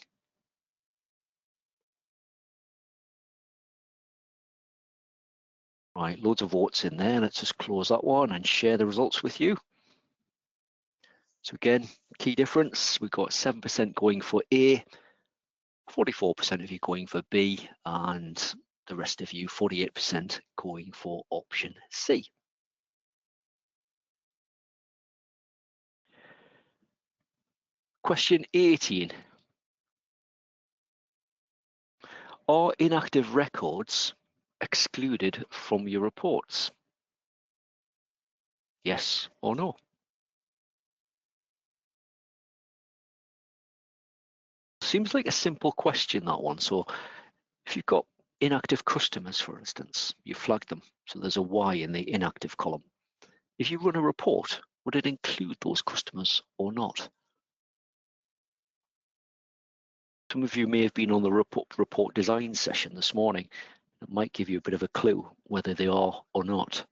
Right, loads of votes in there. Let's just close that one and share the results with you. So again, key difference, we've got 7% going for A, 44% of you going for B, and the rest of you, 48% going for option C. Question 18. Are inactive records excluded from your reports? Yes or no? Seems like a simple question, that one. So if you've got inactive customers, for instance, you flag them. So there's a Y in the inactive column. If you run a report, would it include those customers or not? Some of you may have been on the report design session this morning. It might give you a bit of a clue whether they are or not.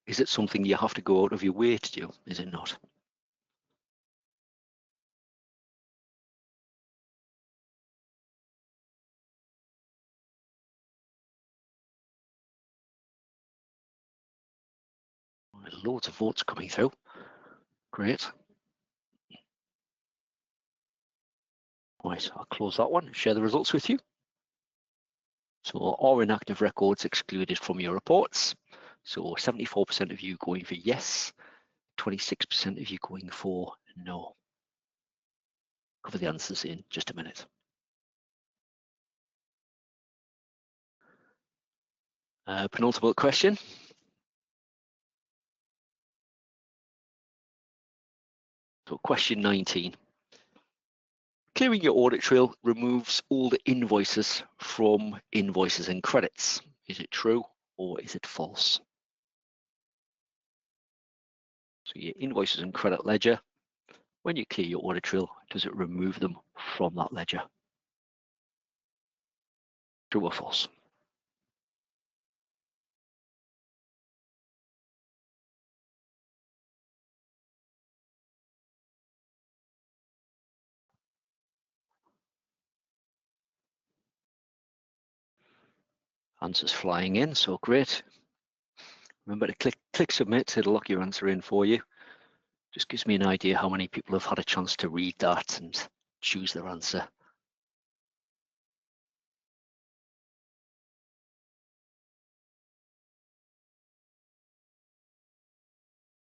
Is it something you have to go out of your way to do? Is it not? Loads of votes coming through. Great. Right, I'll close that one and share the results with you. So are inactive records excluded from your reports? So 74% of you going for yes, 26% of you going for no. Cover the answers in just a minute. Penultimate question. So question 19. Clearing your audit trail removes all the invoices from invoices and credits. Is it true or is it false? So your invoices and credit ledger, when you clear your audit trail, does it remove them from that ledger? True or false? Answers flying in, so great. Remember to click submit, it'll lock your answer in for you. Just gives me an idea how many people have had a chance to read that and choose their answer.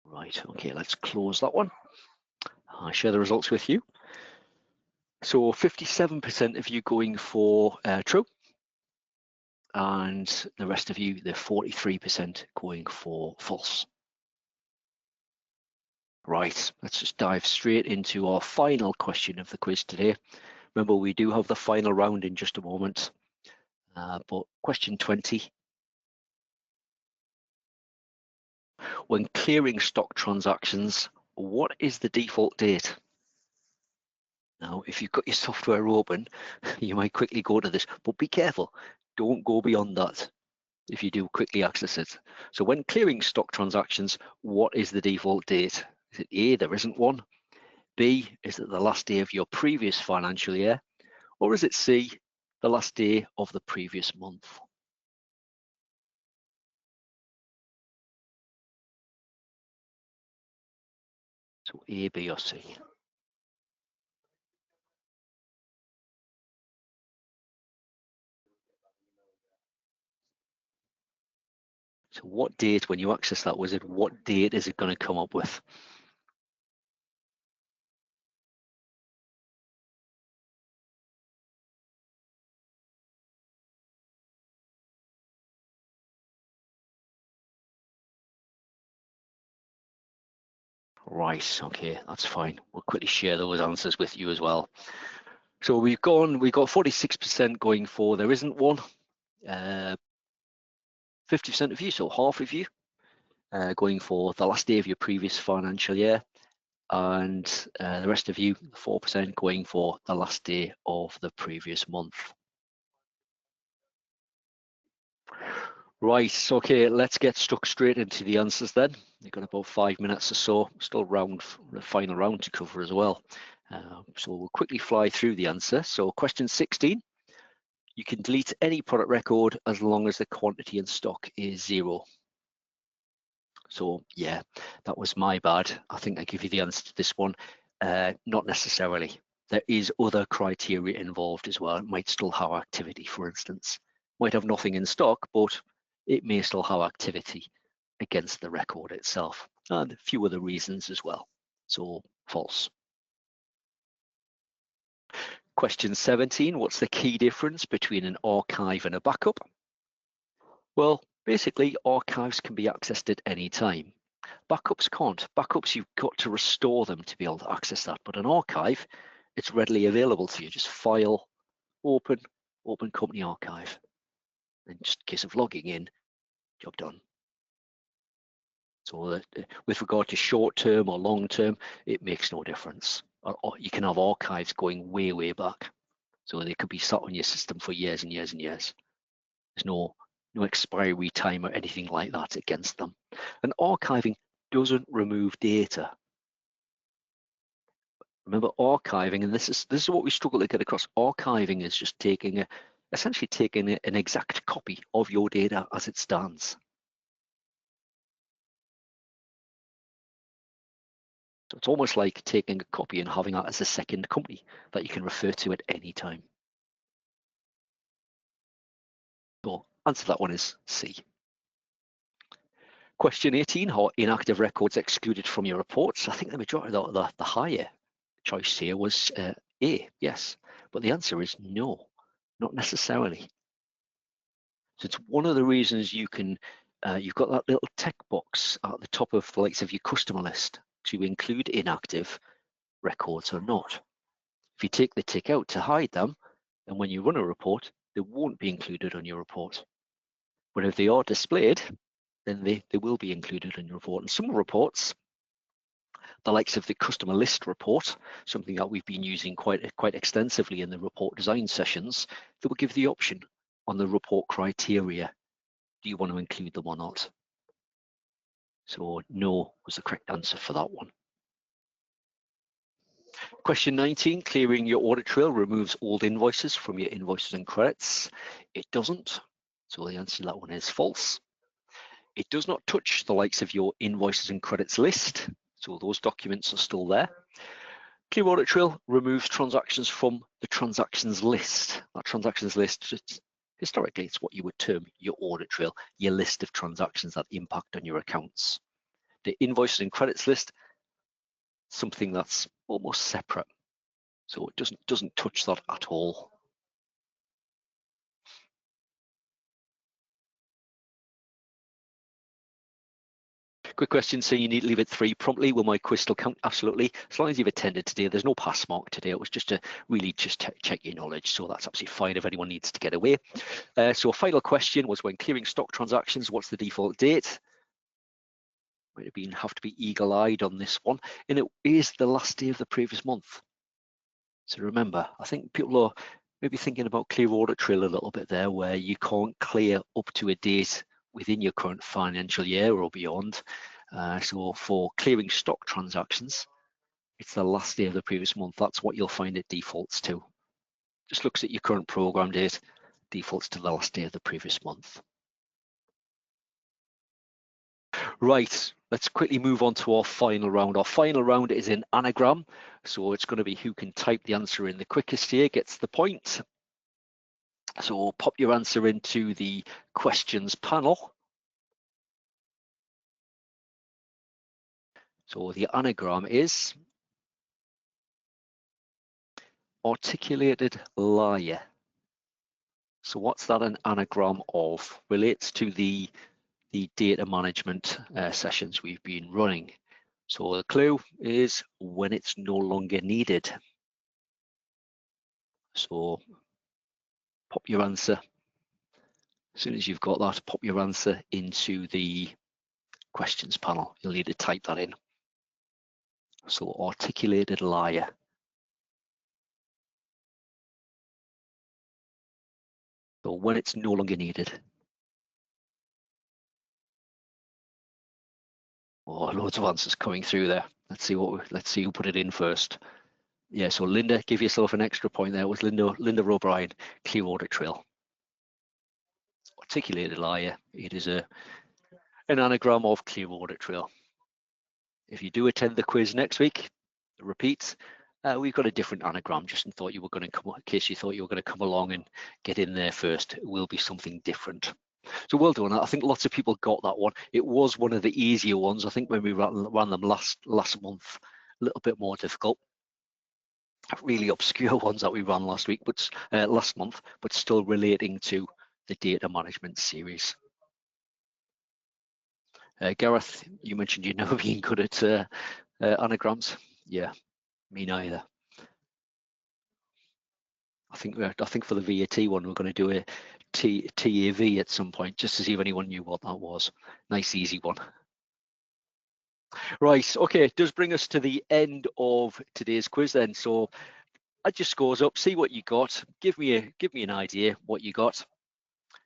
Right, okay, let's close that one. I'll share the results with you. So 57% of you going for true, and the rest of you, the 43% going for false. Right, let's just dive straight into our final question of the quiz today. Remember, we do have the final round in just a moment, but question 20. When clearing stock transactions, what is the default date? Now, if you've got your software open, you might quickly go to this, but be careful. Don't go beyond that if you do quickly access it. So when clearing stock transactions, what is the default date? Is it A, there isn't one? B, is it the last day of your previous financial year? Or is it C, the last day of the previous month? So A, B, or C? So what date, when you access that wizard, what date is it going to come up with? Right, okay, that's fine. We'll quickly share those answers with you as well. So we've got 46% going for there isn't one, 50% of you, so half of you going for the last day of your previous financial year, and the rest of you, 4%, going for the last day of the previous month. Right, okay, let's get stuck straight into the answers then. You've got about 5 minutes or so, still the final round to cover as well. So we'll quickly fly through the answer. So question 16, you can delete any product record as long as the quantity in stock is 0. So yeah, that was my bad. I think I give you the answer to this one. Not necessarily. There is other criteria involved as well. It might still have activity, for instance. Might have nothing in stock, but it may still have activity against the record itself, and a few other reasons as well. So false. Question 17, what's the key difference between an archive and a backup? Well, basically archives can be accessed at any time. Backups can't. Backups, you've got to restore them to be able to access that. But an archive, it's readily available to you. Just file, open company archive. And just in case of logging in, job done. So with regard to short term or long term, it makes no difference. Or you can have archives going way, way back. So they could be sat on your system for years and years and years. There's no expiry time or anything like that against them. And archiving doesn't remove data. Remember, archiving, and this is what we struggle to get across. Archiving is just essentially taking an exact copy of your data as it stands. So it's almost like taking a copy and having that as a second company that you can refer to at any time. So answer to that one is C. Question 18, are inactive records excluded from your reports? I think the majority of the higher choice here was A, yes, but the answer is no, not necessarily. So it's one of the reasons you can, you've got that little tick box at the top of the likes of your customer list to include inactive records or not. If you take the tick out to hide them, and when you run a report, they won't be included on your report. But if they are displayed, then they will be included in your report. And some reports, the likes of the customer list report, something that we've been using quite extensively in the report design sessions, that will give the option on the report criteria. Do you want to include them or not? So no was the correct answer for that one. Question 19, clearing your audit trail removes old invoices from your invoices and credits. It doesn't. So the answer to that one is false. It does not touch the likes of your invoices and credits list. So those documents are still there. Clear audit trail removes transactions from the transactions list. That transactions list, historically, it's what you would term your audit trail, your list of transactions that impact on your accounts. The invoices and credits list, something that's almost separate. So it doesn't touch that at all. Quick question, so you need to leave at 3 promptly. Will my quiz still count? Absolutely. As long as you've attended today, there's no pass mark today. It was just to really just check your knowledge. So that's absolutely fine if anyone needs to get away. So a final question was, when clearing stock transactions, what's the default date? Might have to be eagle-eyed on this one. And it is the last day of the previous month. So remember, I think people are maybe thinking about clear audit trail a little bit there, where you can't clear up to a date within your current financial year or beyond. So for clearing stock transactions, it's the last day of the previous month. That's what you'll find it defaults to. Just looks at your current program date, defaults to the last day of the previous month. Right, let's quickly move on to our final round. Our final round is in anagram. So it's going to be who can type the answer in the quickest here gets the point. So pop your answer into the questions panel. So the anagram is articulated liar. So what's that an anagram of? Relates to the data management sessions we've been running. So the clue is when it's no longer needed. So pop your answer. As soon as you've got that, pop your answer into the questions panel. You'll need to type that in. So articulated liar. So when it's no longer needed. Oh, loads of answers coming through there. Let's see who put it in first. Yeah, so Linda, give yourself an extra point there. It was Linda O'Brien, clear audit trail. Articulated liar. It is an anagram of clear audit trail. If you do attend the quiz next week, repeat. We've got a different anagram. Just in thought you were going to come, in case you thought you were going to come along and get in there first. It will be something different. So well done. I think lots of people got that one. It was one of the easier ones. I think when we ran them last month, a little bit more difficult. Really obscure ones that we ran last month, but still relating to the data management series. Gareth, you mentioned you've never been good at anagrams. Yeah, me neither. I think for the VAT one, we're going to do a TAV at some point, just to see if anyone knew what that was. Nice, easy one. Right, okay, it does bring us to the end of today's quiz then. So add your scores up, see what you got, give me an idea what you got.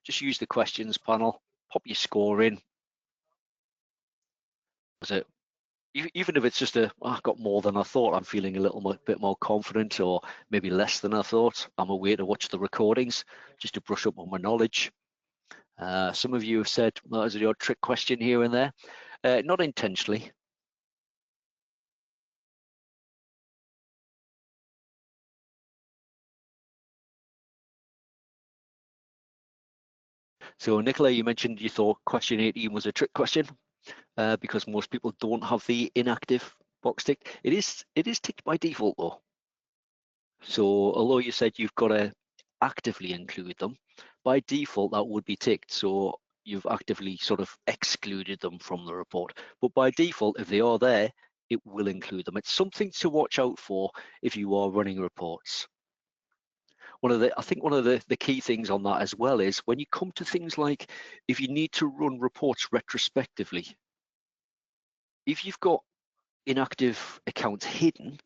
Just use the questions panel, pop your score in. Was it, even if it's just I got more than I thought, I'm feeling a little bit more confident, or maybe less than I thought. I'm aware to watch the recordings just to brush up on my knowledge. Some of you have said, well, there's your trick question here and there. Not intentionally. So Nicola, you mentioned you thought question 18 was a trick question because most people don't have the inactive box ticked. It is ticked by default though. So although you said you've got to actively include them, by default that would be ticked. So you've actively sort of excluded them from the report. But by default, if they are there, it will include them. It's something to watch out for if you are running reports. I think one of the key things on that as well is when you come to things like if you need to run reports retrospectively, if you've got inactive accounts hidden,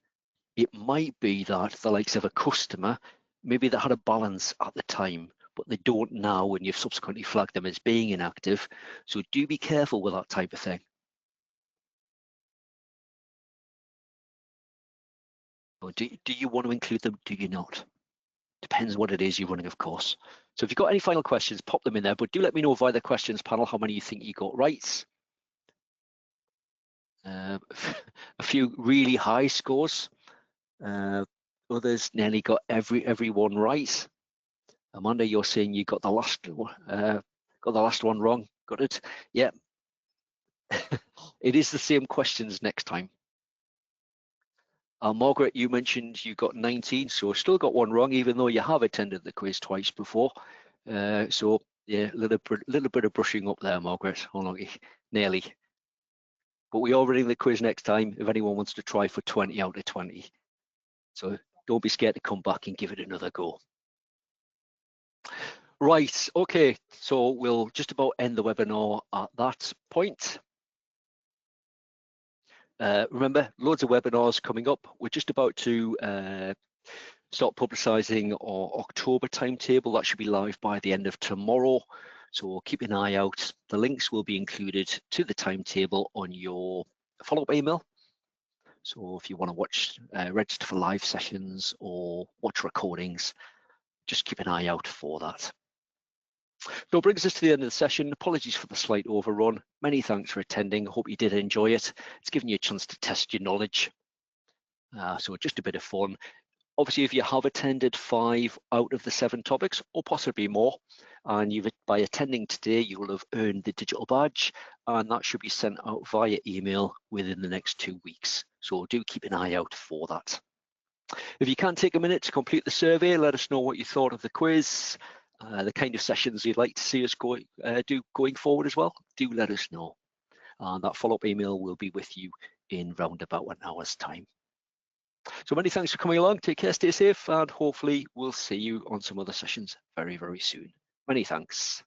it might be that the likes of a customer, maybe they had a balance at the time, but they don't now when you've subsequently flagged them as being inactive. So do be careful with that type of thing. Or do you want to include them? Do you not? Depends what it is you're running, of course. So if you've got any final questions, pop them in there, but do let me know via the questions panel how many you think you got right. A few really high scores. Others nearly got everyone right. Amanda, you're saying you got the last one wrong. Got it? Yeah. It is the same questions next time. Margaret, you mentioned you got 19, so still got one wrong, even though you have attended the quiz twice before. So yeah, a little bit of brushing up there, Margaret. Only nearly. But we are running the quiz next time if anyone wants to try for 20 out of 20. So don't be scared to come back and give it another go. Right, okay, so we'll just about end the webinar at that point. Remember, loads of webinars coming up. We're just about to start publicising our October timetable. That should be live by the end of tomorrow. So keep an eye out. The links will be included to the timetable on your follow-up email. So if you want to watch, register for live sessions or watch recordings, just keep an eye out for that. So it brings us to the end of the session. Apologies for the slight overrun. Many thanks for attending. Hope you did enjoy it. It's given you a chance to test your knowledge. So just a bit of fun. Obviously, if you have attended 5 out of the 7 topics, or possibly more, and by attending today, you will have earned the digital badge, and that should be sent out via email within the next 2 weeks. So do keep an eye out for that. If you can take a minute to complete the survey, let us know what you thought of the quiz, the kind of sessions you'd like to see us do going forward as well. Do let us know. And that follow-up email will be with you in round about an hour's time. So many thanks for coming along. Take care, stay safe, and hopefully we'll see you on some other sessions very, very soon. Many thanks.